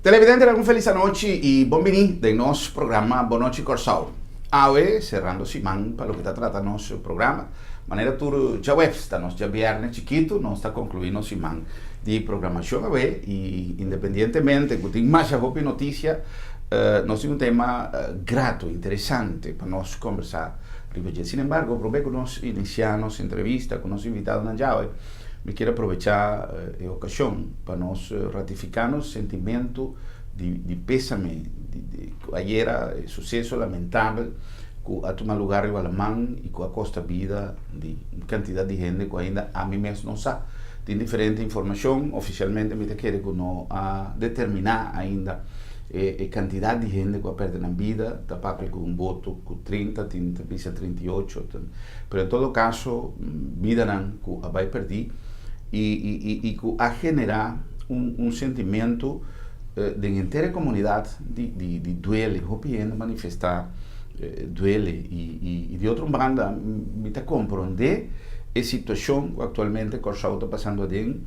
Televidente, un feliz noche y bienvenido de nuestro programa Boa Noite Corsao. Hoy, cerrando semana para lo que trata nuestro programa. Manera tur ya web, estamos ya viernes chiquito, no está concluindo semana de programación hoy y independientemente de que más noticia, nos tiene un tema grato, interesante para nos conversar. Sin embargo, probé que nos iniciamos entrevista con los invitados en Yahweh. Me quiero aprovechar la ocasión para nos ratificarnos sentimiento de pésame de ayer suceso lamentable que ha tomado lugar en Alemán y que ha costado vida de cantidad de gente que ainda a mí mesmo no sabe. Tem diferente informação, oficialmente me quer que não a determinar ainda a quantidade de gente que perde a vida, tá para com um voto com 30, tem 38, mas em todo caso, vida não que vai perder e que a generar sentimento de inteira comunidade de duele, hopiendo manifestar duele e de outra banda me tá compreender a situação que atualmente Corsao está passando dentro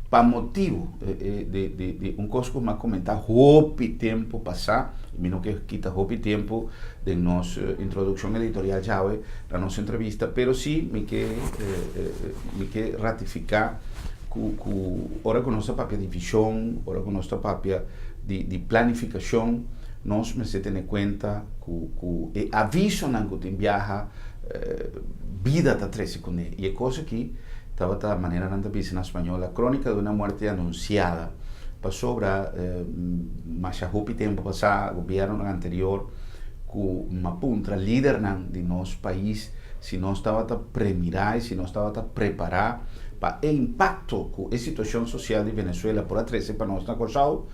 para motivo de coisa que eu comentar hope tempo passar e não que quita hope tempo de nossa introdução editorial já da nossa entrevista, pero sim me quer ratificar que ora com nossa própria divisão, ora com nossa própria de planificação, nós me se ter em conta que a visão que tem viaja vida está 13 com ele. E é coisa que estava da maneira não está na espanhola, a crônica de uma morte anunciada para sobre mas há pouco tempo passado, o governo anterior que uma puntra líder de nosso país se não estava a premirar, se não estava a preparar para o impacto que a situação social de Venezuela por a 13 para nós na Corsao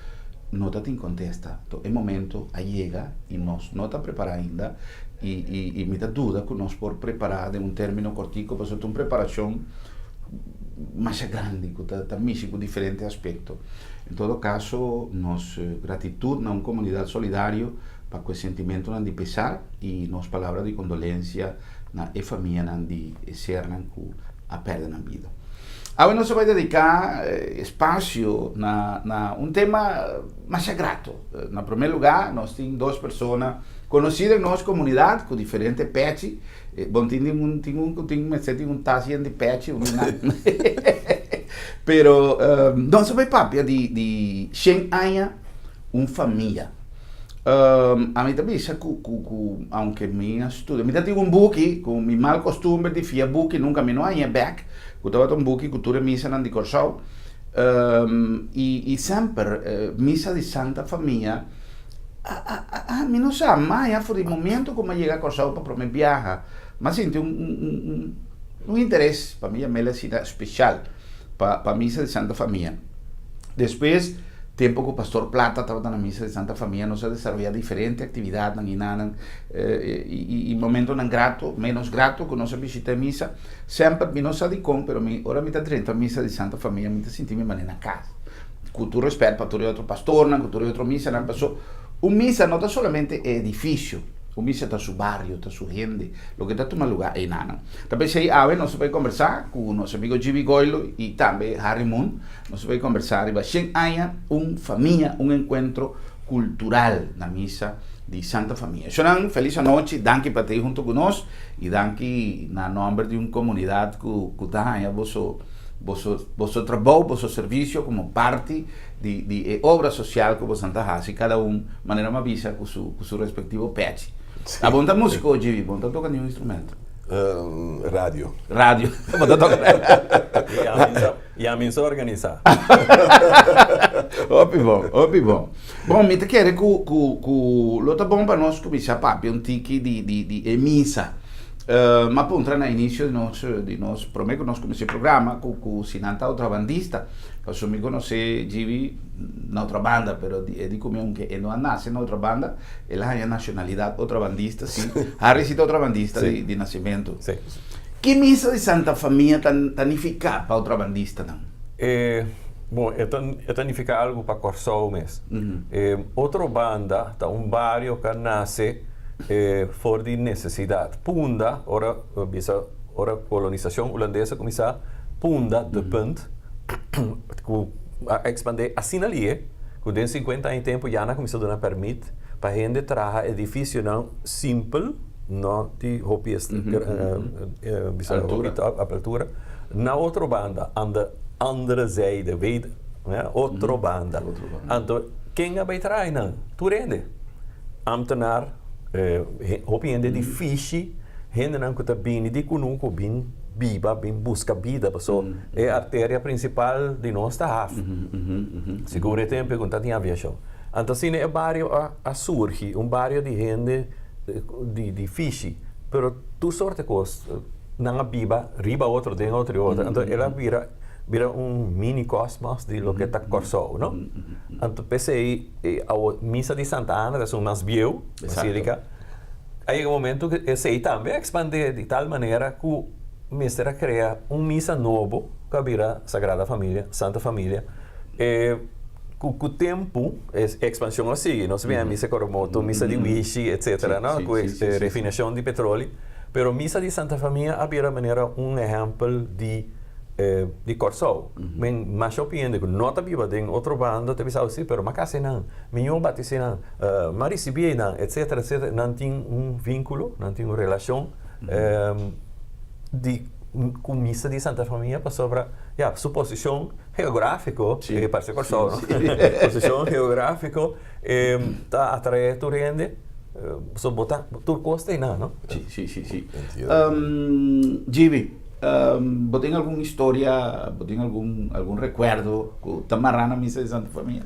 não está em contesta. Então, é momento a chega e nós não está preparado ainda e me dá dúvida que nós por preparar de término cortico para uma preparação mais grande, que está com diferentes aspectos. Em todo caso, nós gratidão na comunidade solidária para que o sentimento de pesar e nas palavras de condolência na família de ser que a perda na vida. Agora nós vamos dedicar espaço na tema mais grato. Na primeiro lugar, nós temos duas pessoas conhecidas em nossa comunidade, com diferentes patches. Bom, tem um tacinho de patch, pero nós somos papia de 100 anos, uma família. A mim também, aunque minha estudo, eu tenho book, com meu mal costume de fiar book, nunca me não é back, eu estava um book, cultura missa na de Corsao, e sempre missa de Santa Família, a mim não sabe mais, foi o momento como eu cheguei a Corsao para me viajar, mas sim, tem um interesse para mim, a minha cidade especial, para a missa de Santa Família. Depois, tempo que o pastor Plata estava na missa de Santa Família, nós desenvolvemos diferentes atividades e momento não grato, menos grato que nós visitamos a missa, sempre me não sabe como, mas agora me está dentro a missa de Santa Família, me está sentindo me na casa. Com todo respeito para todo outro pastor, com todo outro missa, não passou. Uma missa não está somente edifício, uma missa está seu barrio, está sua gente, o que está tomando lugar aí nada. Também sei, nós vamos conversar com o nosso amigo Jimmy Goilo e também Harry Moon, nós vamos conversar e sem há família, encontro cultural na missa de Santa Família. Então, feliz noite, danke para ter junto conosco e danke na nome de uma comunidade que está aí vosso trabalho, vosso serviço como parte de obra social que você está fazendo, cada maneira me avisa com seu respectivo patch. A bom da música hoje, bom da tocar nenhum instrumento. Rádio. Bom da tocar. E a mim só organizar. Opi bom. Bom, me te quero que lo tá bom para nós começar papi um tique de missa. Mas para entrar no início de nós prometo que nós começamos o programa com Sinanta outra bandista. Eu me conheci Gibi na outra banda, pero digo mesmo que não nasce na outra banda, ela tem nacionalidade outra bandista, sim. Harry é outra bandista de nascimento. Sim. Que missa de Santa Família tanifica para outra bandista não? Bom, tanifica algo para Corsao mesmo. Outra banda, tá bairro que nasce for de necessidade. Punda, ora colonização holandesa começar, Punda, de punt, a expandir assim ali, den 50 anos tempo já na começou a dar permit para gente trabalhar edifício não simples, não de hopies abertura. Na outra banda, andere zijde, weet, ja, outra banda. Então, quem vai trabalhar não? Tu rende. Ambtenaar, hopi in edifício, gente não que está bem de conosco, bem biba, bem busca vida, so é a artéria principal de nossa raf. Seguro tempo pergunta em aviação. Então, assim, é barrio a surge, barrio de gente de fiche, pero tu sorte coisa, não biba, riba outro, dentro outro. Então, ela vira mini cosmos de lo que está corso, não? Então, pensei, a missa de Santa Ana, que é mais biel, basílica, aí o momento que esse também expande de tal maneira que o mestre cria missa novo, que vira Sagrada Família, Santa Família, com o tempo, a expansão assim, nós vemos a missa Coromoto, missa de Vichy, etc., com refinação de petróleo, pero missa de Santa Família vira maneira exemplo de corso. Mas eu penso que não está viva em outra banda, te pensava assim, pero macase não, minha batisse não, maricibi não, etc., não tem vínculo, não tem relação com missa de Santa Família para sobre suposição geográfica, parece corso, posição geográfica, está atrás do rende, só botar tu costa e não? Sim. Gibi, tem alguma história, tem algum recuerdo que está amarrado na missa de Santa Família?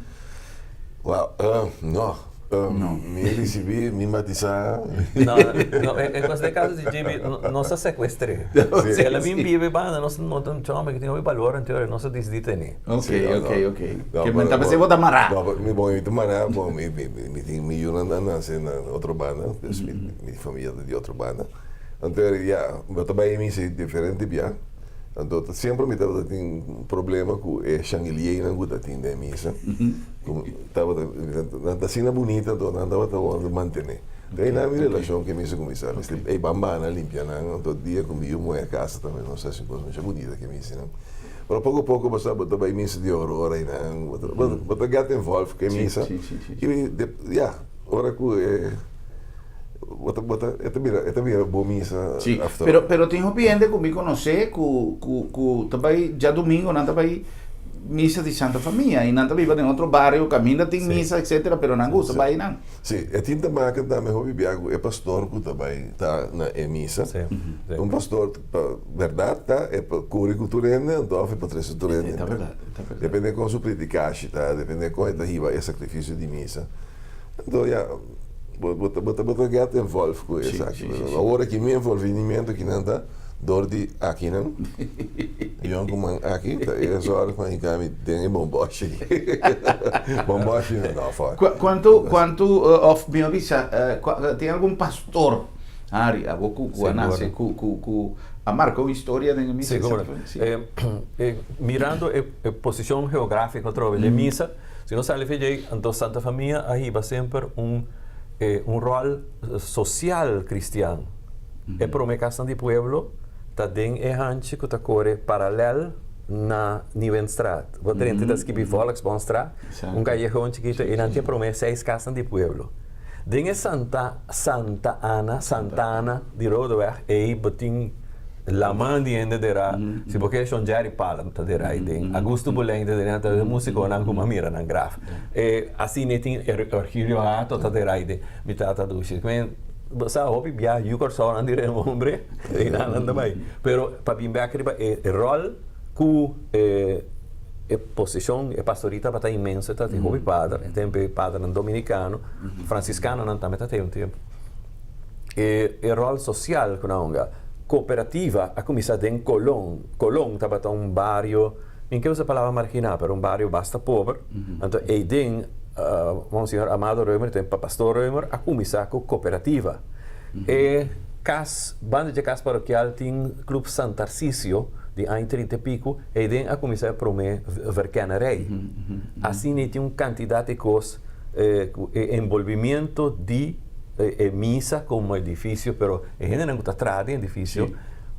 Não. Me recebi, me batizar. Não, é coisa de caso de Jimmy, não se sequestre. Se ela vem vive, não chama que tem um valor anterior, não se desdita nem. Ok. Que me estava sendo amarrar. Não, me amarrar, me ayudan a nascer na outra banda, minha família de outra banda. Então, eu também me sei diferente, então, sempre me estava tendo problema com a Shangri-La não gosta de ter missa. Estava assim bonita, então não estava manter. Daí na minha relação que me começar, é bamba na limpia, não todo dia comigo moer casa também, não sei se coisa muito bonita que me ensina. Mas pouco a pouco passava também missa de aurora e não, mas get involved que missa. E ora que esta mira boa missa. Sim, pero tenho gente que me conhece que também já domingo não também missa de Santa Família e não também vai em outro bairro, caminha tem missa etc, pero não gosta vai não. Sim, é tinta marca também hobby biago é pastor que também está na missa. Pastor, verdade, tá é cultura então é patrícia turene. É verdade. Depende com sua predicação, tá? Depende com a riba é sacrifício de missa. Então Bota get involved com isso. Agora que me envolvimento que não está, dor de aqui não. Eu como aqui, é só hora que eu tenho bomboche. Bomboche não fora. Quanto of me avisa, tem algum pastor Ari, a boku anase ku a marca uma história da missa. Seguro. Mirando a posição geográfica outra vez de missa, se não sabe fazer, então Santa Família aí vai sempre rol social cristiano. É para uma questão de pueblo, tá den hanche que tá corre paralelo na Nieuwenstraat. Wat er das gibi Volksbahnstraat, callejón chiquito e não tinha para 6 casas de pueblo. Den Santa Ana de Rodeweg e botin la man di ende dera se porque son Jerry Palam ta dera den Augusto Boleng de dera ta músico nan kuma mira nan graf assim netin Orgilio Ato ta dera ide mitata dushi men sa hopi bia yukor so nan dire hombre e nan mai pero pa bimbe akriba rol ku posição pastorita bata imensa ta hopi padre tempo padre dominicano franciscano nan tameta tem tempo rol social kunanga cooperativa a começar em Colón. Colón estava um bairro, nem que usa a palavra marginal, mas um bairro bastante pobre. Então, e tem, Monsenhor Amado Römer, tem Pastor Römer, a começar com cooperativa. E banda de casa paroquial tem Clube San Tarcísio, de 30 e pico, e tem a começar a promover vercanerei. Assim, tem uma quantidade de coisas, envolvimento de missa como edifício, pero a gente não está atrás do edifício. Sí.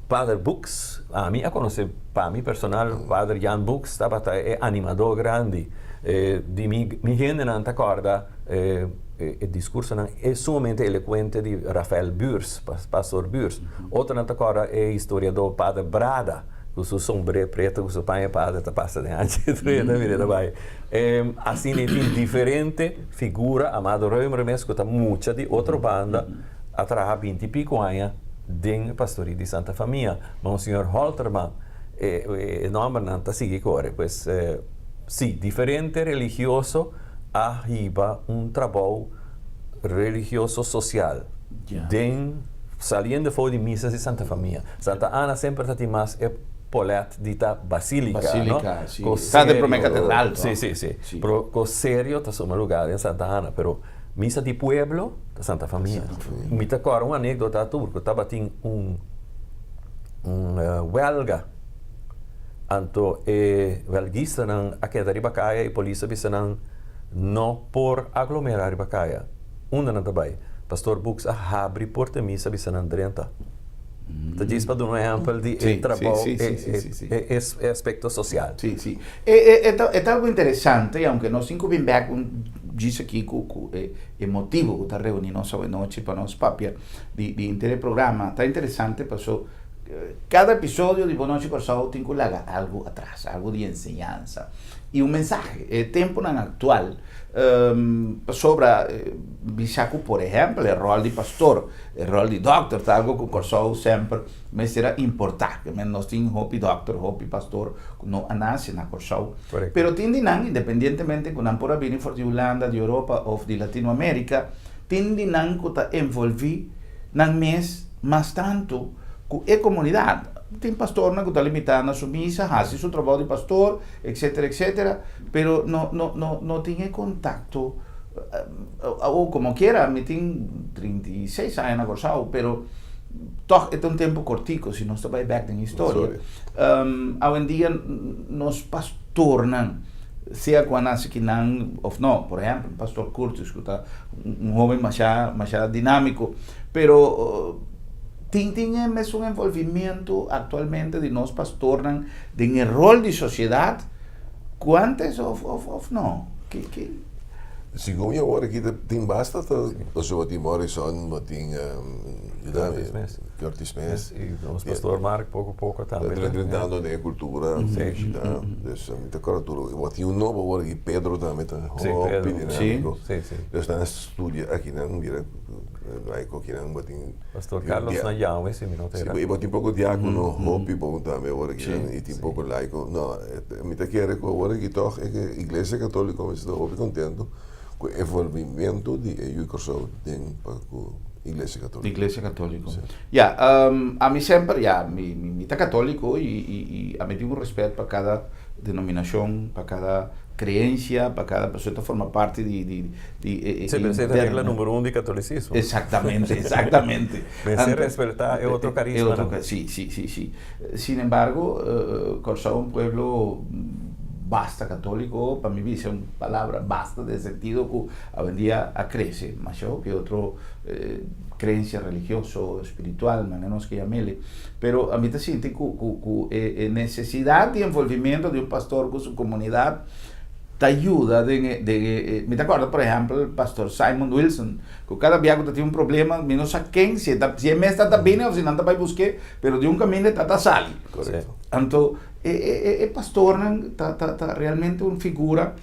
Padre Bux, a mim, a conhecer, para mim personal, Padre Jan Bux, estava animador grande. di mi gente non ti ricorda il discorso è sumamente eloquente di Rafael Burs, pastor Burs. Outra non ti ricorda è la storia del padre Brada, con il suo sombrero preto, con il suo pane padre, ti passa di anche assim è differente figura, amado Römer mesco mucha di altra banda, a tra 20 pico anni, den pastori di Santa Famiglia, Monsignor Holterman, e nome non ti sigue cuore, pues, sì, differente religioso, arriba un trabalho religioso social, den saliendo fuori di missa di Santa Famiglia. Santa Ana sempre stati mas e polet dita basilica, Basilica, no? sì. Con Sta serio, per me cattedrale, sì, no? sì, sì. Sì. Però con serio ta somma lugar in Santa Ana, però missa di pueblo da Santa Famiglia. Mi ricordo un'anedota a turco, stava un belga, anto belgista non a che da Ribacaia e polizia bisogna no por aglomerare Ribacaia. Una non dabai. Pastor Bux a abri porta missa bisogna drenta. Da diz para un ejemplo di trabajo e aspecto social. Sì, sì. È algo interessante, e aunque nós cinco bem back dice aqui que motivo que está reunindo nós noite para nós papia de intere programa, está interessante porque cada episódio de Boa Noite Corsao tem que levar algo atrás, algo de enseñanza e um mensaje. Tempo na actual sobre Bisaco, por exemplo, o rol de pastor, o rol de doctor, tá algo que o Corsao sempre me será importante. Nós temos hopi doctor, hopi pastor, não nasce na Corsao. Pero tindinan, independentemente que não por vir de Holanda, de Europa ou de Latinoamérica, tindinan que está envolvido na mês, mas tanto que é comunidade. Tem pastor que está limitado na sua missa, faz seu trabalho de pastor, etc, etc, pero não tem contato, ou como quiera, me tem 36 anos na Corsao, pero toch é um tempo cortico, se não está bem back na história. Hoje em dia, nos pastor não, seja quando nasce que não, ou não, por exemplo, pastor Curtis, que está jovem mais dinâmico, pero tinha mesmo envolvimento atualmente de nós pastornan de rol de sociedade quantos ou não que Segundo eu agora aqui tem basta pessoa tem Morrison, tem Curtis Mess E o pastor Mark pouco também. Tratando de cultura, então, dessa muita cultura. Eu tinha novo agora aqui Pedro também tá hobby dinâmico. Sim. Eu estou na estúdio aqui não vira laico aqui não botin. Pastor Carlos na Yao esse minuto era. Eu botin pouco diácono hobby bom também agora aqui e tem pouco laico. Não, me tá querendo agora aqui toch é que a igreja católica me está hobby contento com o envolvimento de eu Corsao tem para Iglesia Católica. Iglesia Católica. A mim sempre, me está católico e a mim tenho respeito para cada denominação, para cada creencia, para cada pessoa que forma parte de Você pensa na regra número 1 de catolicismo? Exatamente. Vencer, respeitar é outro carisma. Sí. Sin embargo, Corsao é um pueblo basta católico, para mí es una palabra basta de sentido que hoy en día crece, más que otro creencia religioso, espiritual, menos que llamarle. Pero a mí te siente que necesidad de envolvimiento de un pastor con su comunidad te ayuda me te acuerdo, por ejemplo, el pastor Simon Wilson, que cada día que tiene un problema, menos a quien, si me está bien o si no te va a buscar, pero de un camino está sali. Correcto. Entonces, el pastor está realmente una figura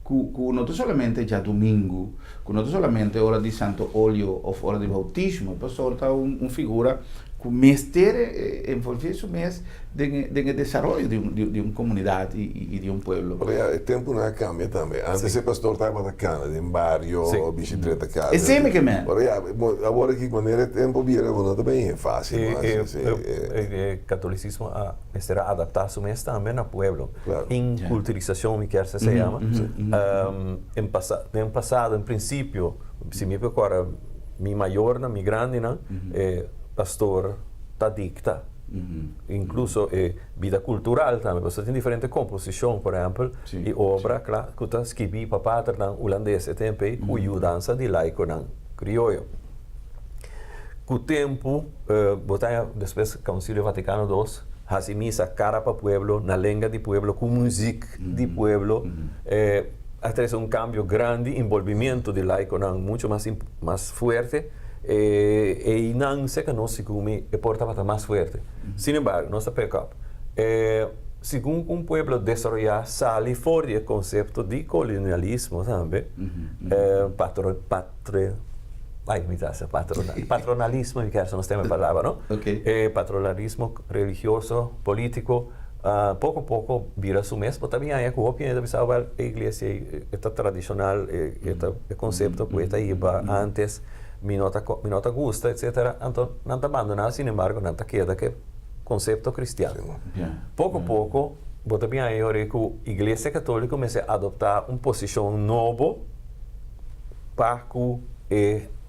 que no solamente ya domingo, que no solamente hora de santo óleo o hora de bautismo, el pastor está una figura que mestre envolve su mes en el desarrollo de una comunidad y de un pueblo. Pero el tiempo no cambia también. Antes el pastor estaba en la cana, en barrio, bicicleta casa. Es sempre que me. Pero ahora que cuando era tiempo viera, bueno, también es fácil. El catolicismo será adaptar su mes también al pueblo. Claro. Inculturización, mi quer se llama. En pasado, en principio, si me recuerdo, mi mayor, mi grande, pastor está dicta. Incluso vida cultural também. Você tem diferente composição, por exemplo, e obra que está escrita para pátria holandês também, com ajudança de laico crioulo. Com o tempo, depois do Concílio Vaticano II, faz missa cara para o pueblo, na língua do pueblo, com música do pueblo, hace un cambio grande, envolvimiento de la economía mucho más fuerte, y no se conoce como porta más fuerte. Sin embargo, no se pick-up. Según un pueblo desarrollado sale fuera del concepto de colonialismo también, patronalismo, que no tem a palavra, não? Okay. Patronalismo religioso, político, pouco a pouco vira su mesmo. Também há que a igreja, esta tradicional, este conceito que está aí antes, me nota gusta, etc. Então, não está abandonado, sin embargo, não está queda que conceito cristiano. Pouco a pouco, também há que a igreja católica começa a adotar uma posição nova para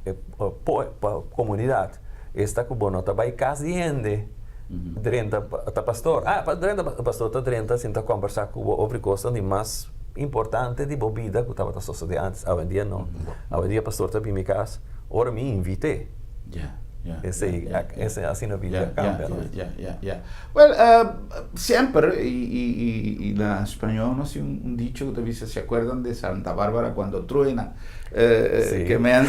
a comunidade. Esta que não vai casa de drenta pastor. Drenta pastor está drenta sem conversar com outra coisa de mais importante de bebida que estava na sociedade antes. Hoje em dia não. Hoje em dia pastor está em minha casa. Ora me invitei. Esse assim na vida cambia. Well, siempre, y la español, no sé, un dicho que te dice, ¿se acuerdan de Santa Bárbara cuando truena? Que me han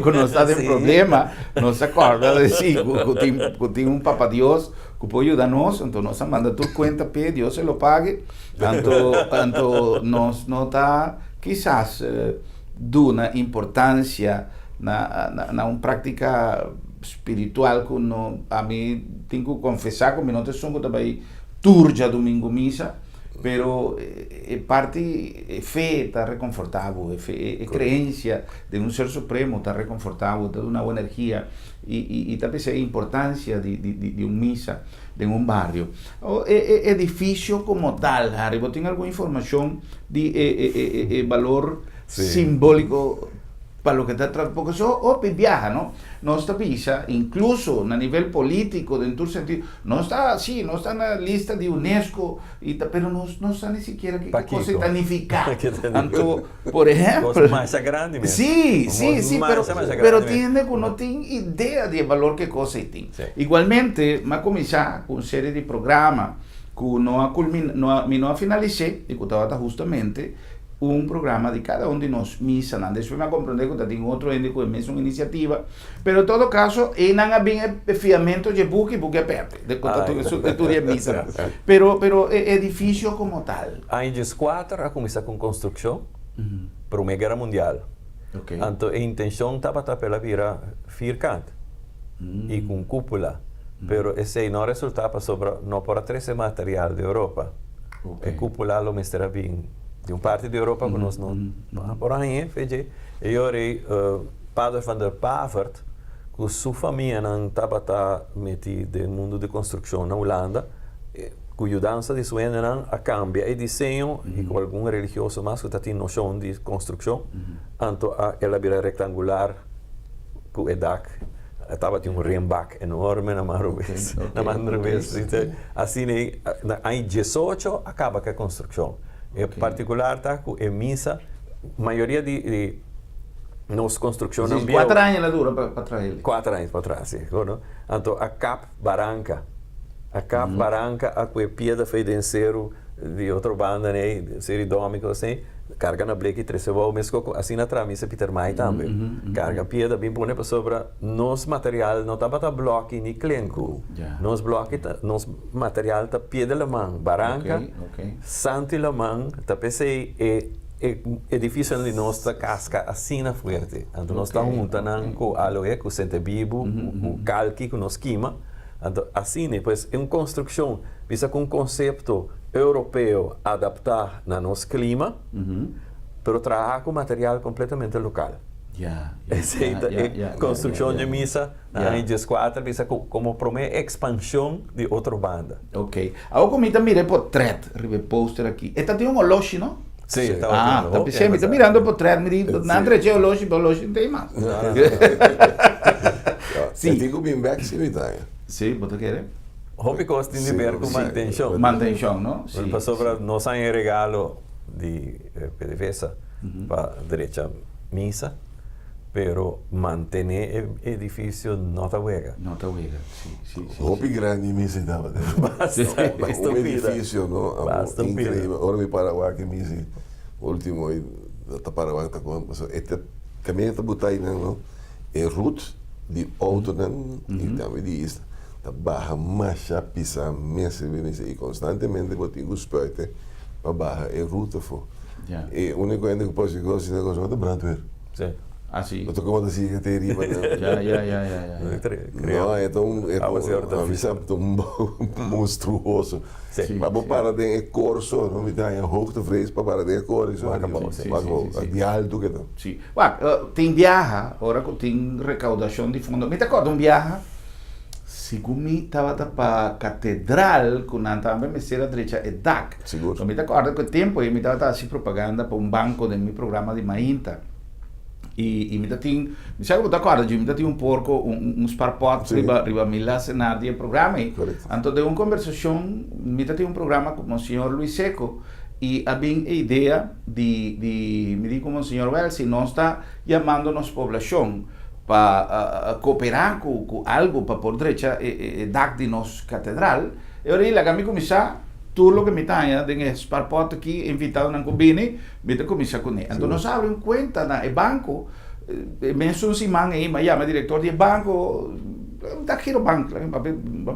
cuando estás en problema, no se acuerda de sí, que tiene un papá Dios que puede ayudarnos, entonces nos manda tu cuenta, pide, Dios se lo pague, tanto nos nota quizás de una importancia na uma prática espiritual que a mim tenho que confessar que não sou também turja domingo missa, pero parte fé está reconfortável, crença de um ser supremo está reconfortável, de uma boa energia e também a importância de uma missa de um barrio. O edifício como tal, Harry, você tem alguma informação de valor simbólico para lo que está tratando, porque eso viaja, ¿no? No está visa, incluso a nivel político, dentro del sentido, no está así, no está en la lista de UNESCO, pero no está ni siquiera qué cosa significa. Tanto, por ejemplo, más grande mesmo. Sí, pero tiene que no tiene idea de valor que cosa tiene. Sí. Igualmente, me comenzar con una serie de programas que no ha finalizado, y que estaba justamente programa de cada de nós misa, después me comprender que tem outro ende com a mesma iniciativa, pero en todo caso, não há bem fiamento de porque é perto, de tudo é misa, pero edifício como tal. Em 2004, a começar com construção para uma guerra mundial. Então, a intenção estava para virar fircante e com cúpula, pero esse não resultava sobre não para 13 material da Europa. A cúpula lo mestra bem de uma parte da Europa que nós não por aí, e eu Padre van der Pavert, que sua família não estava metida no mundo de construção na Holanda, cuja dança de sua não a cambia e desenho e com algum religioso mais que tem noção de construção, então ela vira retangular com edac estava tinha remback enorme na Marrubes, assim em 18 acaba com a construção. Em particular, tá, em missa, a maioria de nossa construção não 4 anos ela dura para trás. 4 anos para trás, sim. Então, a Cap Barranca, a que pieda feita em cero de outra banda, né, série dômica, assim, carga na bleque 13 vezes, assim na tramissa Peter Mai também. Carga pieda, bem põe para sobre nosso material, não estava a bloque nem clenco. Nosso bloque, nosso material está pieda la mão, Barranca, Santi la mão, está pensei edifício de nossa casca assim na fuerte. Então nós estamos juntando com aloe, com sente bibo, com calque, com nos quima. Então assim, depois é uma construção, visa com um conceito europeu adaptar na nosso clima, pero trabalhar com material completamente local. Construção de missa em 2004 visa como promete expansão de outra banda. Ok. Agora comigo mirei portrait, ribe poster aqui. Esta tem um oloshi, não? Sim, está pensando, está mirando o portrait, me diz, não entrei o oloshi não tem mais. Sim. Tem que vir back se me dá. Sim, você quer? Hobby costa de ver com mantenção. Mantenção, não? Sim. Para sobre nós há um regalo de PDVSA para a direita missa, pero mantener o edifício não está huega. Não está huega, sim. Hobby grande missa dava. Um edifício, não? Incrível. Ora me Paraguai que missa último está para lá está com este caminho está botar aí não é route de auto não e também de isso tá barra marcha pisa mês e constantemente botar o esporte para barra é route for e o único ainda que posso dizer é o negócio do brandwear sim assim eu tô como assim que teria já não é monstruoso mas para de corso não me dá é hoogte vrees para de corso de alto que sim tem viaja agora que tem recaudação de fundo me te acordo viaja segundo me estava para catedral com a também me ser a direita é DAC seguro me te acordo que tempo eu me estava assim propaganda para banco de meu programa de Mainta e me tinha, me sabe o que acorda, me tinha porco, sparpot riba mila cenário de programa. Então de conversação, me tinha programa com o senhor Luis Seco e havia a ideia de me dijo como o senhor Well, se nós está chamando nossa população para cooperar com algo para por direita dar de nossa catedral, eu aí lá me começar tudo o que me tenha de sparpot aqui invitado na combine me começa com ele então nós abrimos conta na banco mesmo se man aí mas chama diretor de banco daqui no banco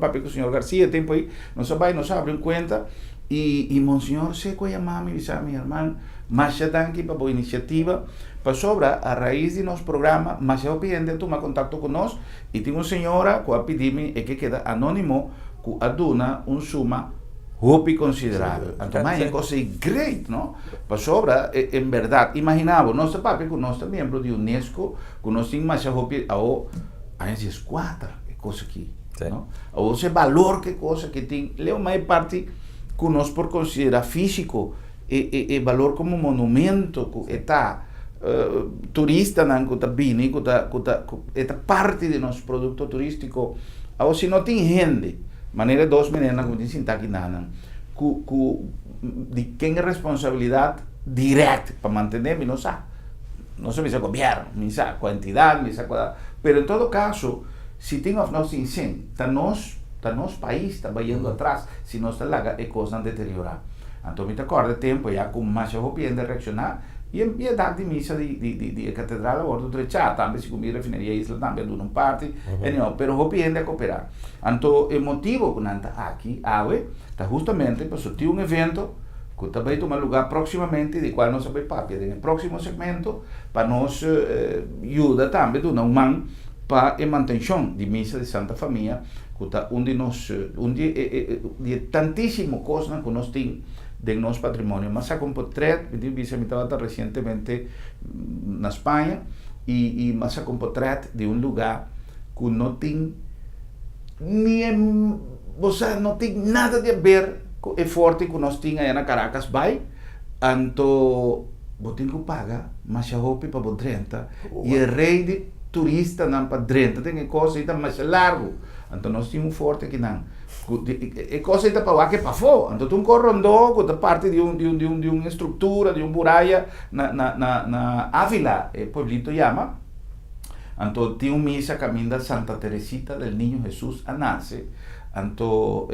papel com o senhor Garcia tempo aí nós abrimos conta e monsenhor se coia mami disse minha irmã mas já está aqui para a iniciativa para sobra a raiz de nosso programa mas já pedindo tomar contato com nós e tem uma senhora que pediu-me que queda anônimo que aduna suma hope considerável. Então, é coisa great, não? Para sobra, em verdade, imaginava, nosso papi, que nós também membro de Unesco, que nós temos mais hope, a gente esquadra, é coisa aqui, não? Ou esse valor que coisa que tem, leu mais parte que nós por considerar físico, e valor como monumento, que está turista, não, que está bem, que está parte de nosso produto turístico, ou se não tem gente, maneira dos meninas como dizem aqui nada de quem é responsabilidade direta para manter não sabe se governo não sabe quantidade não sabe mas em todo caso se tem nós dizem está nosso país está indo atrás se nós está lá é coisa a deteriorar então me acorda tempo já com mais eu de reaccionar e a dar de missa de catedral a bordo trecha também se comigo refineria isla também do parte não pero eu de cooperar então o motivo que nanta aqui está justamente para ter evento que também toma lugar proximamente de qual nós vamos papia no próximo segmento para nós ajuda também do man para a manutenção de missa de Santa Família que está de tantíssimo coisa que nós temos de nosso patrimônio, mas a Compotret, eu estava recentemente na Espanha e mas a Compotret de lugar que não tem você não tem nada a ver com o forte que nós tínhamos aí na Caracas Bay, então você tem que pagar mas a roupa para o 30 e o rei de turista não para 30 tem coisa ainda mais largo, então nós tínhamos forte aqui não e coisa ainda para lá que para fora, então tu corrondou com parte de uma estrutura, de muralha na Ávila, o pueblito chama, então tinha uma missa caminho da Santa Teresita del Niño Jesus a nascer, então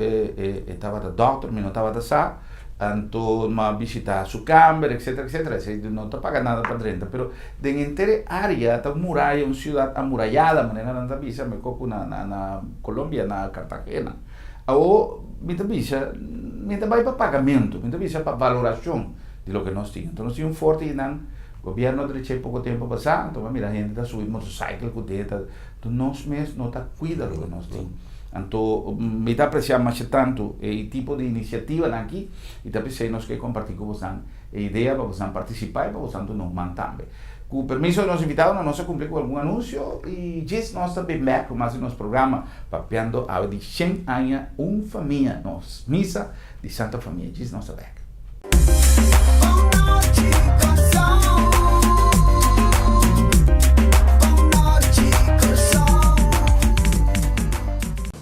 estava da doutor, mas não estava da sa, então ma visitar sua câmara, etc, não está pagando nada para dentro, pero de inteira área está muralha, uma cidade amurallada, maneira não está vista, me coco na Colômbia, na Cartagena. Ou muita vai para pagamento, muita visa para valoração de lo que nós tínhamos. Então nós tínhamos um forte e o governo deixou pouco tempo passar, então a gente está subindo motorcycle com deta, então nós mesmos não está cuidando do que nós tínhamos. Então me está apreciando mais tanto o tipo de iniciativa aqui e está pensando nós que compartilhar com vocês a ideia para vocês participar e para vocês não também. Com o permisso dos invitados, nós cumprimos com algum anúncio e diz nós também back mais em nosso programa, papeando a de 100 anos, família, nós, missa de Santa Família, diz nós back.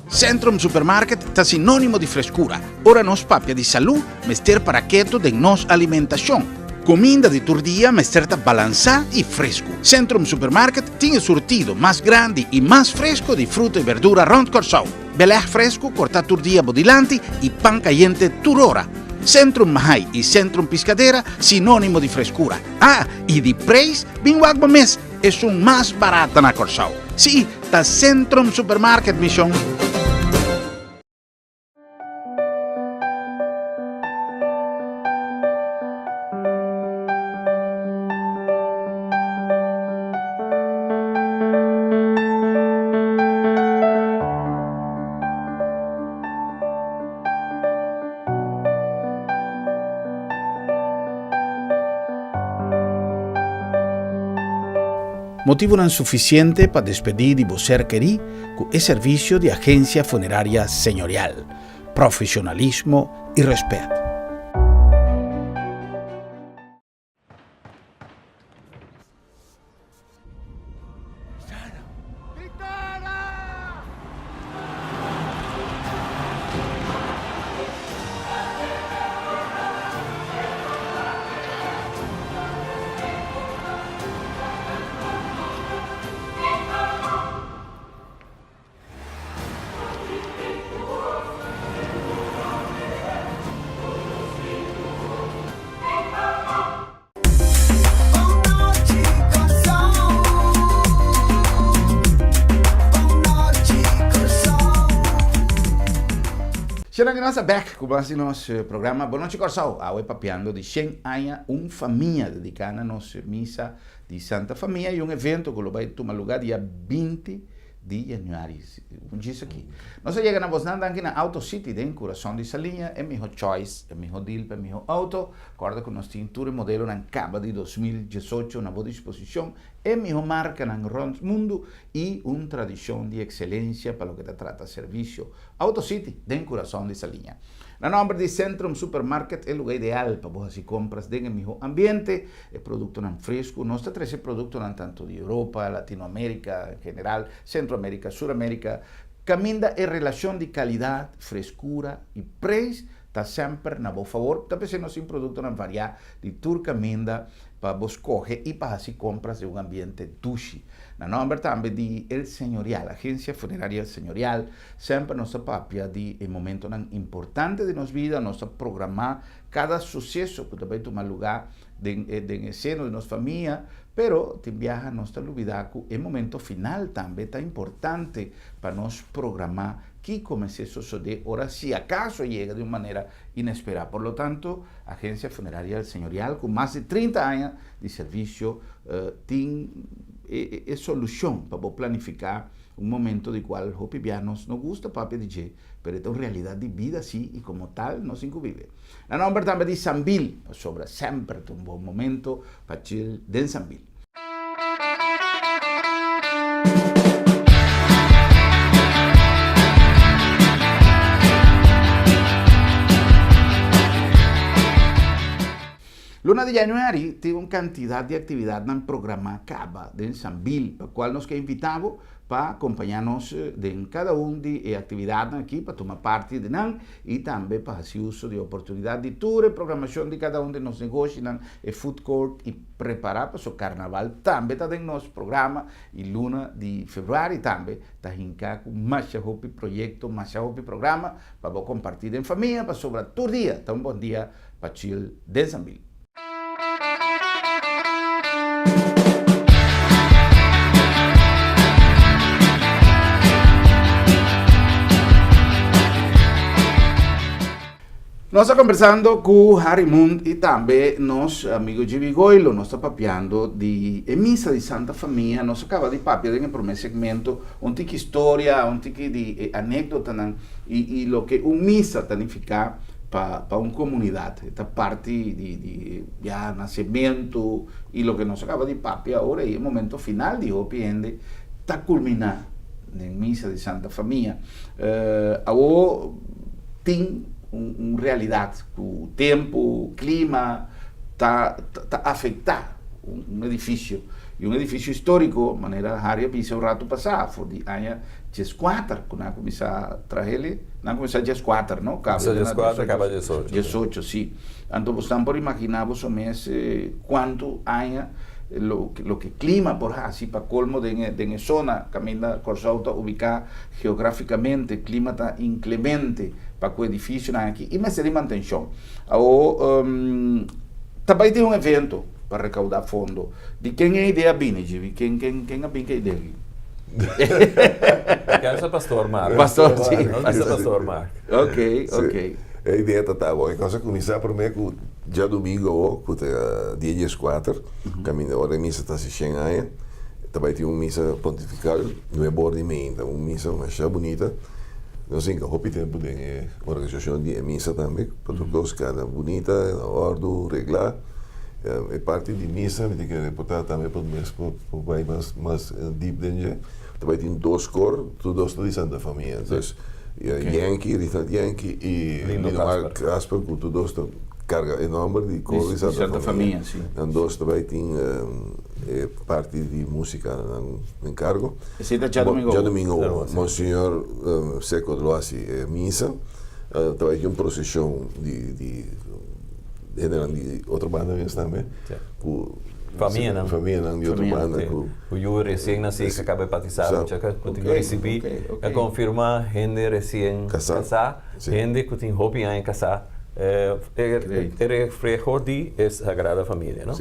Centrum Supermarket está sinônimo de frescura. Ora nós papia de saúde, mester para quieto de nossa alimentação. Comida de todo dia, mas certa balançada e fresco. Centrum Supermarket tem surtido mais grande e mais fresco de fruta e verdura rond Corsau. Belé fresco, corta todo dia bodilante e pan caliente toda hora. Centrum Mahai e Centrum Piscadera, sinônimo de frescura. Ah, e de preço, bem água mês, é um mais barata na Corsau. Sim, da Centrum Supermarket Mission. Motivo não suficiente para despedir de você querer com o serviço de agência funerária senhorial, profissionalismo e respeito. Chegando nossa back com base no nosso programa Boa Noite Corsau, hoje papeando de 100 anos, família dedicada a nossa missa de Santa Família e evento que vai tomar lugar dia 20 de janeiro. Diz aqui. Nós chegamos a Bosnanda aqui na Auto City, em coração de Salinha, é meu choice, é meu deal, é meu auto. Recorda que nós temos todo modelo na caba de 2018 na boa disposição, é minha marca no mundo e uma tradição de excelência para o que trata serviço. Auto City, em coração de Salinha. Na nome de Centrum Supermarket é o lugar ideal para você compras em meu ambiente, é produto não fresco, nós temos produto não tanto de Europa, Latinoamérica em geral, Centroamérica, Suramérica, caminha em relação de qualidade, frescura e preço, está sempre na boa favor, também se nós produto não variar de tour caminha para você correr e para assim compras em um ambiente duche. Na nome também de El Senhorial, agência funerária senhorial, sempre nossa papia de momento importante de nossa vida, nós programar cada sucesso que vai tomar lugar em seno de nossa família, pero te viaja nossa olvidar que o momento final também está importante para nós programar que comece a suceder, ora se acaso chega de uma maneira inesperada. Por lo tanto, a agência funerária senhorial, com mais de 30 anos de serviço, tem solução para planificar um momento de qual os pibianos não gosta para dizer, mas é uma realidade de vida, sim, e como tal, não se incubive. Na nome também de Sambil, sobre sempre um bom momento para chill de Sambil. Luna de janeiro tem uma quantidade de atividades no programa Acaba de Sambil, para o qual nós que invitamos para acompanhar-nos em cada de atividades aqui, para tomar parte de nós e também para fazer uso de oportunidade de tour, programação de cada de nossos negócios, e food court e preparar para o carnaval. Também está em nosso programa e luna de fevereiro também está em com mais projeto, mais programa para compartilhar em família, para sobre todo dia. Então, bom dia para chill de Sambil. Nós estamos conversando com Harry Moon e também nosso amigo Gibi Goilo. Nós estamos papeando de missa de Santa Família. Nós acabamos de papear em primeiro segmento um tique de história, um tique de anedota e o que uma missa significa para uma comunidade. Esta parte de nascimento e o que nós acabamos de papear agora é o momento final de hoje está culminando em missa de Santa Família. Agora tem uma realidade, o tempo, o clima está afetando um edifício. E um edifício histórico, de maneira Harry disse o rato passado, foi de ano 14, quando nós começamos a trazer ele, nós começamos a 14, não? Acaba 14, acaba 18. 18, sim. Então, você pode imaginar, quanto anos lo que clima por así para colmo de zona camina Corsau está ubicada geográficamente, clima está inclemente para o edifício aqui e mas ele manutenção. Também tem evento para recaudar fundo. De quem é a ideia bem, quem é bem que a ideia? Quero ser pastor Marco. Pastor, sim. Não ser pastor Marco. Ok. A ideia está boa. Então, se começar por mim, já domingo, dia 14, caminho, a missa está se chegando. Também tem uma missa pontifical, não é bordimento, uma missa mais bonita. Não sei, há pouco tempo tem organização de missa também, protocolos cada bonita, ordem, reglar. É parte de missa, tem que reportar também para o país mais deep dentro. Também tem 2 cores, todos de Santa Família. Então, Yankee, Richard Yankee e Lindomar Casper, que todos carga enorme de cores de Santa Família. E dois também tem parte de música em cargo. Esse é já domingo. Já domingo, Monsenhor Seco de Loasi missa. Também tem uma procissão de outra banda mesmo também. Família de outra banda. O Yuri recém nascido que acaba de batizar, que recebi, a confirmar, gente recém casar, gente que tem roupa em casar. Reflejo de a Sagrada Família, não?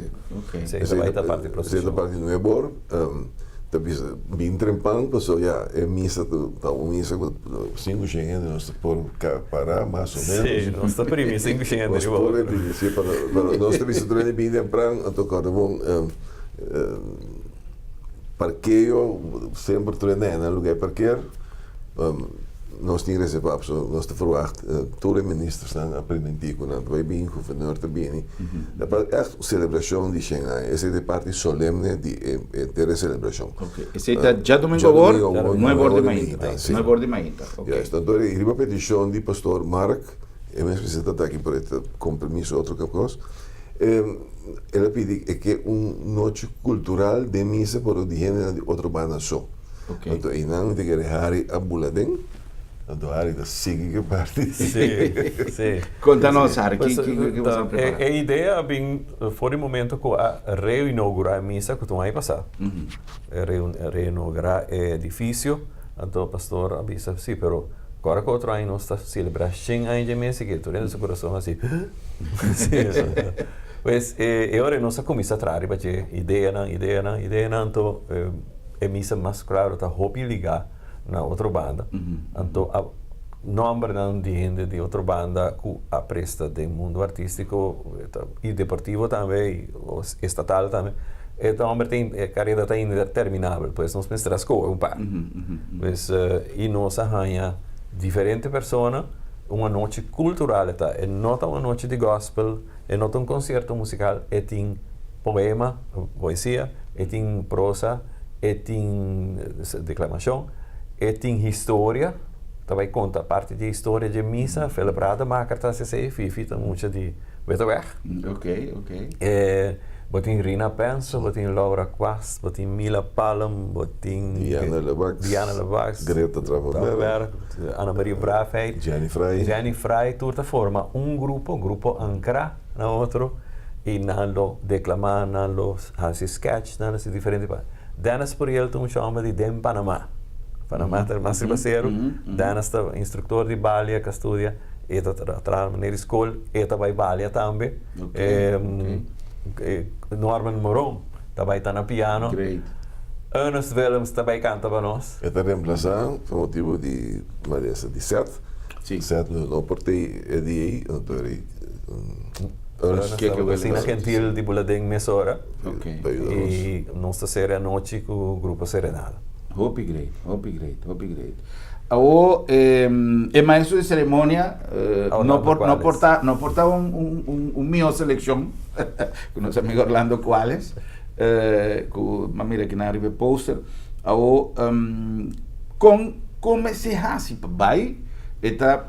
Essa vai estar parte do processo. Essa parte do Ebor, talvez bem trempando, pessoal, já é missa, uma missa com 5 gente, nós podemos parar mais ou menos. Sim, nós estamos para 5 gente. Nós podemos, nós também se torna bem temprano, a tocar bom parqueio, sempre treinando no lugar parqueiro. Nós temos reservado, nós te verwachten, todos os ministros estão aprendendo com nós, vai bem, o governador também. É a celebração de Xangai, essa é a parte solene da celebração. Esse é já domingo agora, não é borde mainta. Não é borde mainta. Então, eu uma petição de pastor Mark, e mesmo se está aqui por este compromisso, outro coisa, ela pede que noite cultural de missa por o dia de outra banda só. Então, e não tem que Harry Abuladem. Então, Harry da siga parte. Sim. Conta-nos, Harry, que você prepara? A ideia bem foi o momento que a reinaugurar a missa que tu vai passar. Reinaugurar o edifício, então o pastor avisa, sim, pero agora que outro ano nós está celebrando 100 anos de missa, que tu tens o coração assim. Pois, agora nós começamos a trazer para ideia, então a missa mais claro está roupa ligar na outra banda. Então, o nome de gente de outra banda que apresta do mundo artístico e deportivo também, estatal também. Então, a carreira está interminável, pois nós pensamos que é par. Pois, e nós arranjamos diferentes pessoas, uma noite cultural, é não uma noite de gospel, é não um concerto musical, é tem poema, poesia, é tem prosa, é tem declamação, e tem história, também conta parte de história de missa, celebrada, mas carta se fifi, tem muita de Beethoven. Ok. Botin Rina Penso, botin Laura Quast, botin Mila Palm, botin Diana Levax, Greta Travanberg, Ana Maria Brafeit, Jenny Frey, tudo forma grupo ancra na outro, e nalo declamar, nalo hace sketch, nalo se diferente. Danas por ele tem chama de Dem Panamá. Panamá é mais parceiro, Danas é instrutor de balé que estuda, e está na escola, e vai balé também. Norman Moron também está no piano. Ernest Willems também canta para nós. Está reemplazando por motivo de Marisa de Sete. Sete não portei EDI, Ernest é o vecino gentil de Buladeng Mesora. E nós estamos à noite com o grupo Serenada. Hope great. O maestro de cerimônia não porta minha seleção, com nosso amigo Orlando Quales, com mira que na arriba poster, como se hace, vai, está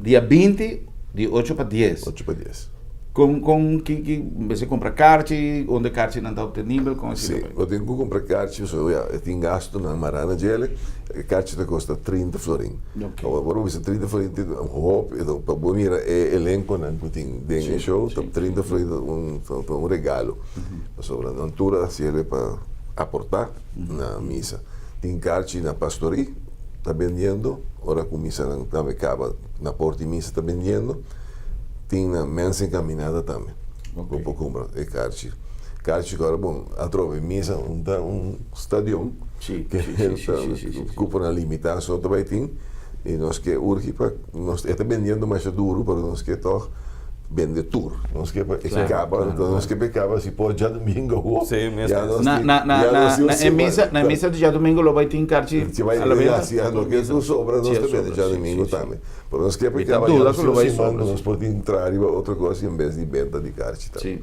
dia 20, de 8 para 10. 8 para 10. que você compra carte, onde carte não está obtenível, como assim? Sim, eu tenho que comprar carte, eu tenho gasto na Marana Gele, a carte custa 30 florin. Ok. Agora você 30 florin, para bom mira é elenco, né, que tem dentro do show, 30 florin um regalo. Sobre a altura serve para aportar na missa. Tem carte na pastoria, está vendendo, ora com missa não acaba, na porta de missa está vendendo. Tem na mensa encaminhada também. Ok. Para comprar é carte. Carte agora, bom, a trova missa um estádio Sim, que sim. ocupa na limitação também tem e nós que urge para nós está vendendo mais duro para nós que toch vende tour nós que acaba então nós que acaba se pode já domingo Sim, mesmo. já nós Na missa de já domingo lo vai ter carte se vai a la venda. assim no que não sobra nós também já domingo também para nós que acaba nós pode entrar e outra coisa em vez de venda de carte tá Sim.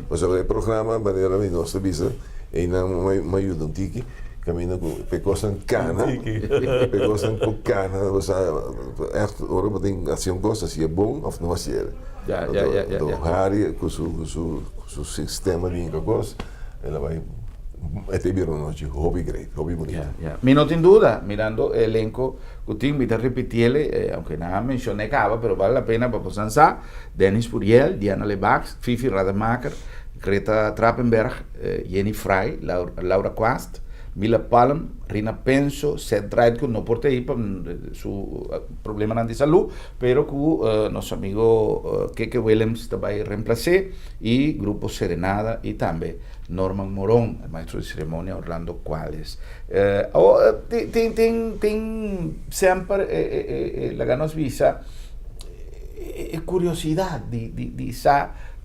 mas o programa maneira de nossa visa e não me ajuda um tiki caminha com pecosan cana pecosan com cana você echt ora tem assim coisa se é bom ou não é do Harry com seu sistema de coisa ela vai até vir uma noite hobby great hobby bonito Me no tem duda mirando o elenco que te invito a repetirle aunque nada mencioné acaba pero vale la pena para posar Dennis Puriel Diana Lebax Fifi Rademacher Greta Trappenberg Jenny Frey Laura Quast Mila Palm, Rina Penso, Seth Dreidko, no por ahí por su problema de salud, pero que nuestro amigo Keke Willems también reemplacé, y Grupo Serenada, y también Norman Morón, el maestro de ceremonia Orlando Cuales. Siempre la ganos visa curiosidad de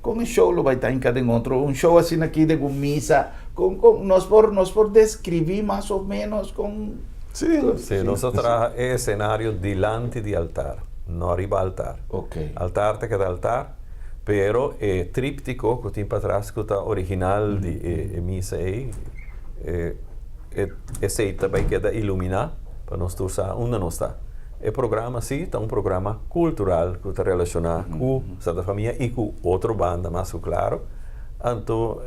con el show lo va a estar en cada otro, un show así aquí de misa, nos por describir más o menos con... Sí, nosotros es escenario delante de altar, no arriba altar. Okay. Altar te queda altar, pero tríptico que tiene para atrás que está original de misa ahí, esse também queda iluminar para nós usar onde não está. O programa, sim, está um programa cultural que está relacionado com Santa Família e com outra banda, mas claro, então,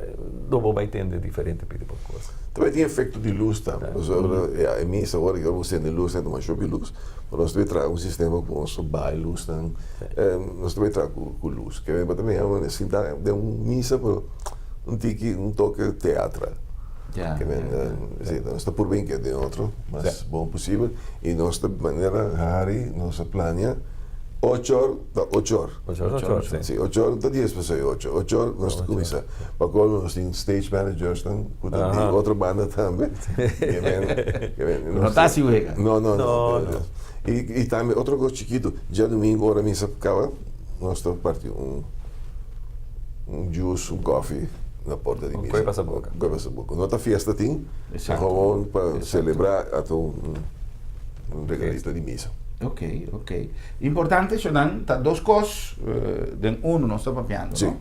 não vai entender diferente tipo de coisa. Também tem efeito de luz, tá? A missa agora que eu vou de luz, é uma show de luz, mas nós também trazemos um sistema com nosso baile luz, nós também trazemos com luz, que também é uma necessidade de uma missa para um toque teatral. Nós está por bem que é de outro, mas bom possível. E nossa maneira, Harry, nossa plania, 8 horas. Sim, 8 horas, está 10 para 8 horas, nós começamos. Para qual nós temos stage managers, tem outra banda também. Não está assim, Uega? Não. E também, outra coisa chiquito, já domingo, hora missa acaba, nós estamos partindo juice, coffee, na porta de missa. Coi passa boca. Nota festa tem, gewoon para celebrar até um regalista de missa. Ok. Importante, Xonan, tá duas coisas, nós estamos papiando, Sim. não?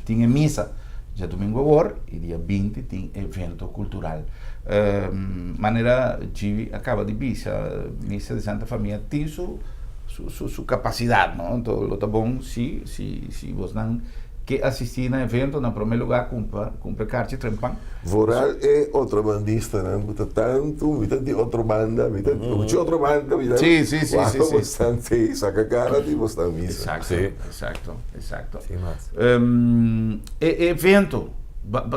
Tem missa, já domingo agora, e dia 20 tem evento cultural. Maneira de acaba de missa de Santa Família tem sua capacidade, não? Então, tá bom se você não que assistir no evento, no primeiro lugar, compra carte trempan. Voral é outra bandista, né? Muita de outra banda, muita de outra banda. Sim. Bastante, saca cara de bastante missa. Exato. Sim, mas... Evento,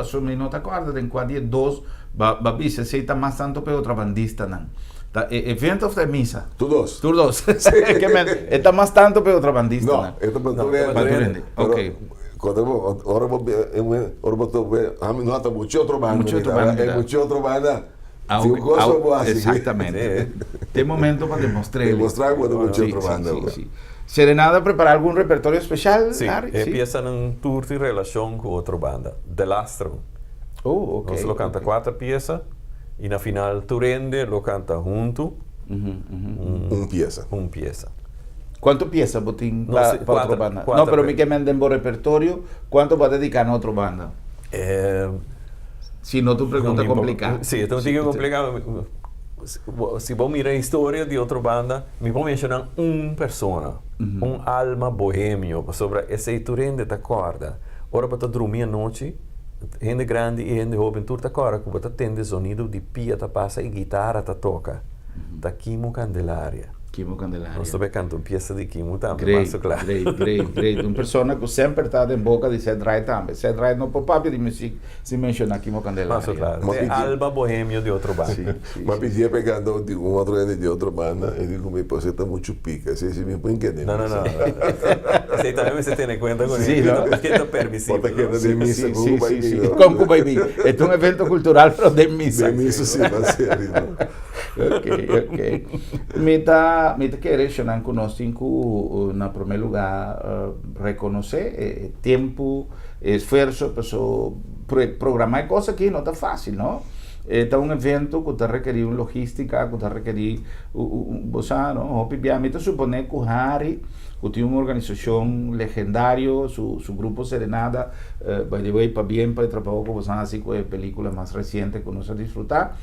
se me não te acorda, tem quase 2, se aceita mais tanto para outra bandista, não. Evento ou missa? Todos. Está mais tanto para outra bandista, não? Não, esta bandista. Ok. Ora botou não está muito outra banda. É muito outra banda. Exatamente. Tem momento para demonstrar. Demonstrar quando muito outra banda. Serenada preparar algum repertório especial? Sim, empieza num tour de relação com outra banda, The Lastro. Ok. Nós lo canta 4 peças e na final Turende lo canta junto. Pieza. Pieza. ¿Cuánto piezas botín para otra banda? No, pero me que manden por repertorio, ¿cuánto va a dedicar a otra banda? Si no, tu pregunta complicada. Sí, então digo complicado. se vou mirar a história de outra banda, me vou mencionar uma pessoa, alma boêmio, sobre esse turende da corda. Ora, para dormir à noite, gente grande e gente jovem, tudo da corda, que você tem sonido de pia, tá passa e guitarra, tá toca. Da Kimo Candelaria. Kimo Candelaria. Não estou cantando peça de Kimo também, mas claro. Great. Uma pessoa que sempre está em boca de Seth Wright também. Seth Wright não pode de música se mencionar Kimo Candelaria. Mas claro, é alma boêmio de outro banda. Mas pedia pegando um outro ente de outra banda, e digo, você está muito pica, esse me põe que Não. Esse também você tem em conta com Sim, ele, não? porque está permissível. Bota que de missa, como vai vir. Como vai vir? É um evento cultural, pero de missa. De missa, sim, vai ser. Ok. Me tá querendo chamar que nós temos que, na primeiro lugar, reconhecer tempo, esforço, para programar coisas que não está fácil, não? É um evento que está requerindo logística, que está requerindo, você não? Obviamente, supõe que o Harry, que tem uma organização legendária, su grupo Serenada, by the way, para bem, para trabalhar com você, assim, com a película mais recente que nós a desfrutar,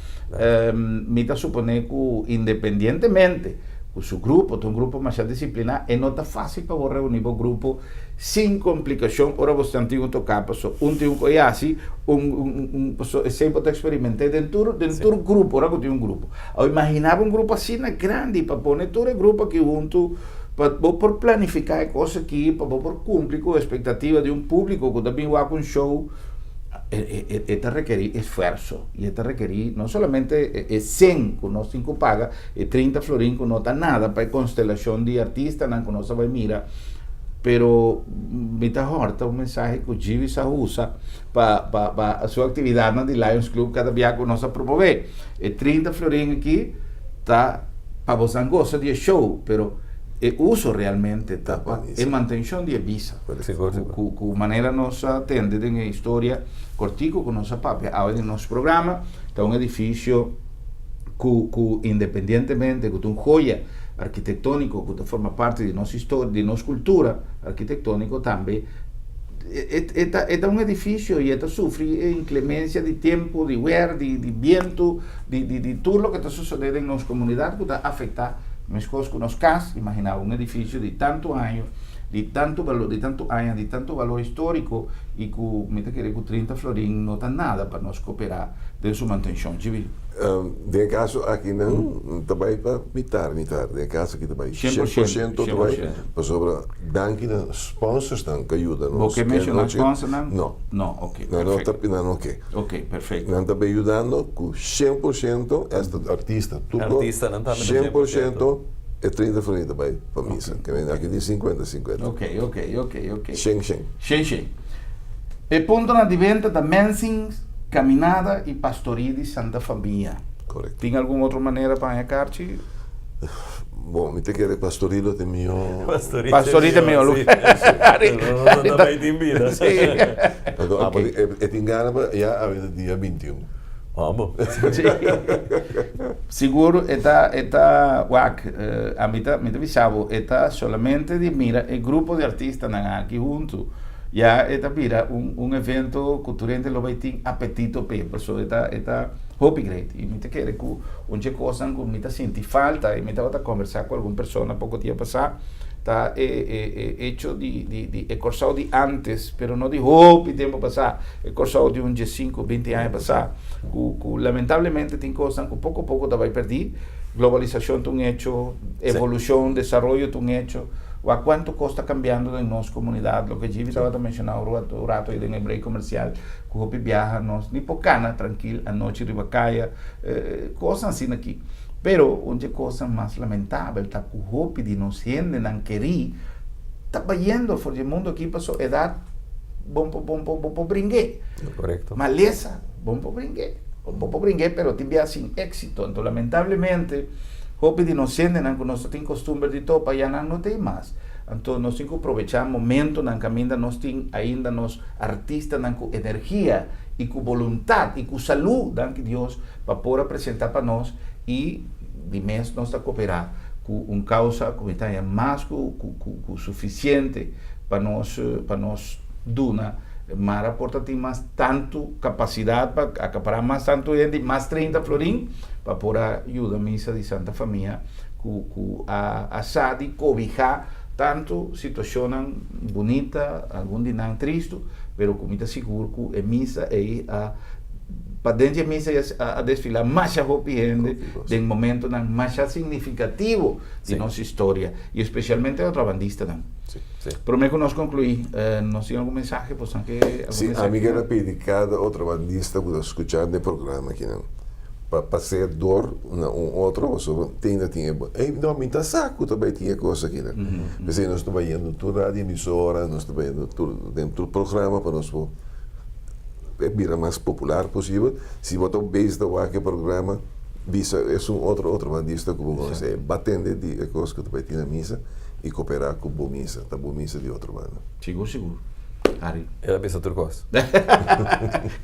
me está supõe que, independentemente, o seu grupo, tem um grupo mais disciplinado, e não está fácil para você reunir o grupo sem complicação. Ora, você tem que tocar, tem um coiasse, sempre está experimentando dentro do grupo, ora que tem um grupo. Eu imaginava um grupo assim, grande, para pôr todo o grupo aqui junto, para por planificar coisas aqui, para por cumprir com a expectativa de um público que também vai com um show. Este requerir esforço e este requerir não somente 100 que nós temos que pagar, 30 florim que não está nada para a constelação de artistas que nós vai mirar, pero me está horta um mensagem que o Givi usa para a sua atividade na Lions Club cada dia que nós promover. 30 florim aqui tá para você gostar de show, pero e uso realmente e manutenção de visa. Com maneira nós atende em história cortico com nossa papia, agora em nosso programa está um edifício que independentemente que tem joia arquitetônico que forma parte de nossa história, de nossa cultura arquitetônico também. É um edifício e sofre inclemência de tempo, de ar, de vento, de tudo o que está sucedendo em nossa comunidade que está afetando mas coisas que nós imaginava um edifício de tanto ano, de tanto valor histórico e que me querer com 30 florim não está nada para nós cooperar de sua manutenção. De caso aqui não também para mitar, de caso aqui também 100% também para sobre danke sponsors dan que ajudam nós. Você menciona sponsors não? Não, ok. Não, ok, perfeito. Não está ajudando com 100% este artista, tudo. Artista não está 100% é 30 florim também para missa, que vem aqui de 50-50. Ok. Shen. E ponto na diventa da Mensings, Caminhada e Pastoria de Santa Família. Correto. Tem alguma outra maneira para encaixar? Bom, me te quer pastorilo de mio. Pastorito de mio. Não também tem vida. E te engana já a dia 21. Vamos. Seguro eta a mim avisava, eta solamente de mira o grupo de artistas aqui junto. Já eta vira evento cultural lo vai ter apetito pe, so eta hope great. E me te quer que onde coisa que me senti falta e me tava a conversar com alguma pessoa pouco tempo passado. Está hecho de cursado de antes, pero no de hope tempo passado, cursado de 5, 20 anos passado. Lamentavelmente tem coisas que pouco a pouco vai perder. Globalização tem um hecho, evolução, desenvolvimento tem um hecho. A quanto custa cambiando em nossa comunidade, o que Givi estava mencionando o rato aí no break comercial, que o viaja nós, nem pocana, tranquilo, a noite de Bacaia, coisas assim aqui. Pero onde coisa mais lamentável está que o hope de nós gente não querer está vendo fora do mundo aqui passou idade bom para brincar. Correto. Maleza bom para brincar, pero tem assim êxito. Então lamentavelmente hope de nós gente não que nós tem costume de topa já não tem mais. Então nós temos que aproveitar o momento na caminho nós tem ainda nós artistas com energia e com vontade e com saúde que Deus para poder apresentar para nós e de mês nós está cooperar com causa comunitária mais que suficiente para nós duna Mara porta tem mais tanto capacidade para acaparar mais tanto gente, mais 30 florim, para pôr a ajuda a missa de Santa Família, com a SAD, cobijar tanto situação bonita, algum dia não triste, mas como está seguro que a missa é para dentro da missa a desfilar mais roupa gente, de um momento mais significativo de nossa história, e especialmente a outra bandista. Prometo que nós concluir. Nós temos algum mensagem? Sim, a mim quero pedir cada outra bandista para escuchar o programa aqui, não? Para ser dor, outro, ou tinha, não, me está saco, também tinha coisa aqui, não? Mas aí nós estamos indo toda a emissora, nós estamos indo dentro do programa para nós virar mais popular possível. Se botar o base do aquele programa, é outro bandista que você batendo de coisas que também tem na missa e cooperar com a missa, da boa missa de outro banda. Seguro. Ari. Ela pensa outra coisa.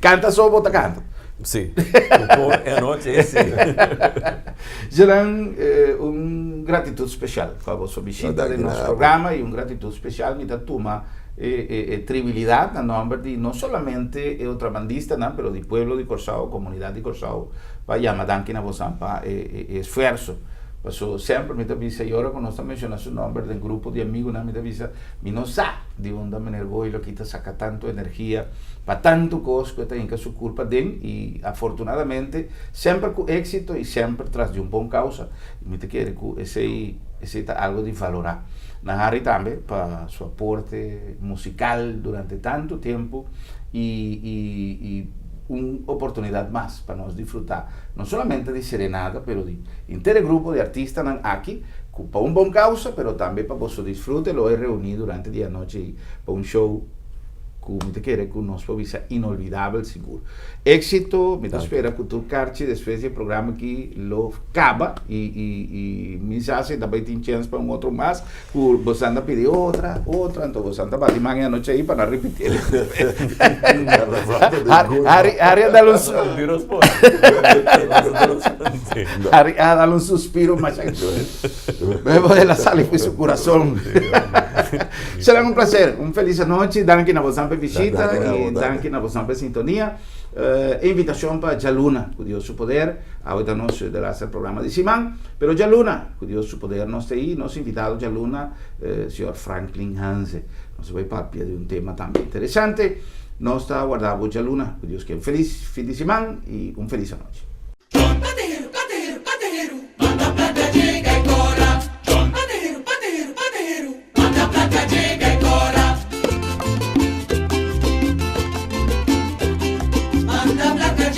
Canta só, bota canta. Sim. É noite, é sim. Geran, gratitude especial para a vossa visita do nosso programa e gratitude especial me da turma tribilidade na nome de não somente outra bandista, não, pero de pueblo de Corsao, comunidade de Corsao, para chamar danke na vossa esforço. Passou sempre me avisa e agora quando nós mencionamos o nome do grupo de amigos, me avisa, me não sabe de onde me nervoso que está saca tanto energia para tanto coisa que tem que sua culpa dele e afortunadamente sempre com êxito e sempre traz de bom causa. Me te quero que esse é algo de valorar. Na Harry também para seu aporte musical durante tanto tempo e uma oportunidade mais para nós desfrutar, não somente de Serenata, mas de inteiro grupo de artistas aqui, para bom causa, mas também para você desfrute, lo reunir durante o dia e noite para show que nos pode ser inolvidável, seguro. Éxito, me espera que tu carte depois do programa que lo acaba e me hace também tem chance para outro mais, que você anda pedir outra, então você anda para manhã à noite aí para não repetir. Área dá um suspiro, mas me voy de la sala y fui su corazón. Será um prazer, feliz noite, danke na vossa visita e danke na vossa sintonia. Invitação para Jaluna, com Deus o poder, ahorita nós terá o programa de Simão, pero Jaluna, com Deus o poder, nós temos nosso invitado Jaluna, senhor Franklin Hanse, nós vai partir de tema também interessante. Nós está aguardando Jaluna, com Deus que feliz fim de semana e feliz noite. Manda placa, diga agora. Padeiro, manda placa, diga agora. Manda placa, diga agora. Manda placa,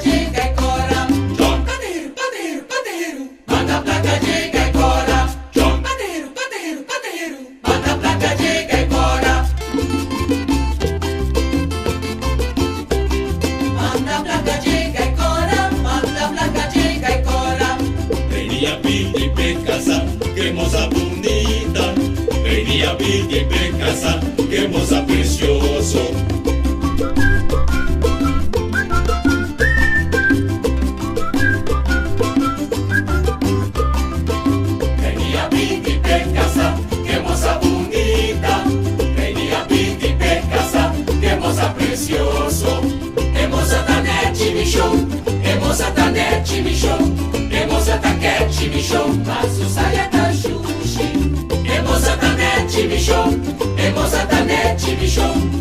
diga agora. Padeiro, manda placa, diga agora. Padeiro, manda placa, diga agora. Manda placa, diga agora. Manda placa, diga agora. Venía pedir pe casa, que moza bonita. Venía pedir pe casa, que moza precioso. Venía pedir pe casa, que moza bonita. Venía pedir pe casa, que moza precioso. Emoza tanete mi show, emoza tanete mi show. Emoza tanete mi show, passo saia da xuxi. Emoza tanete mi show, emoza tanete mi show.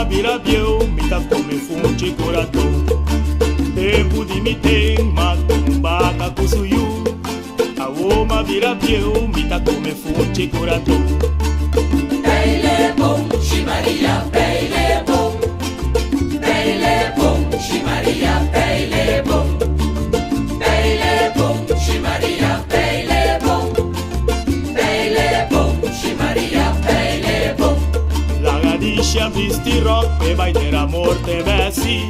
uma vira bieu, me tá come funte coração. Tempo de me tem, matumbaca com suiu. A uma vira bieu, me tá come funte coração. Baile bom, Maria, baile bom. Baile bom, Maria, baile bom. Baile bom, Maria, baile bom. Baile bom, Maria, baile bom. Lagadisha viste rock, e vai ter amor te vesi.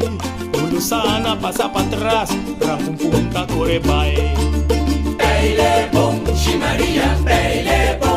Ulusana passa pra trás, rapum punta corre vai. Baile bom, Maria, baile bom.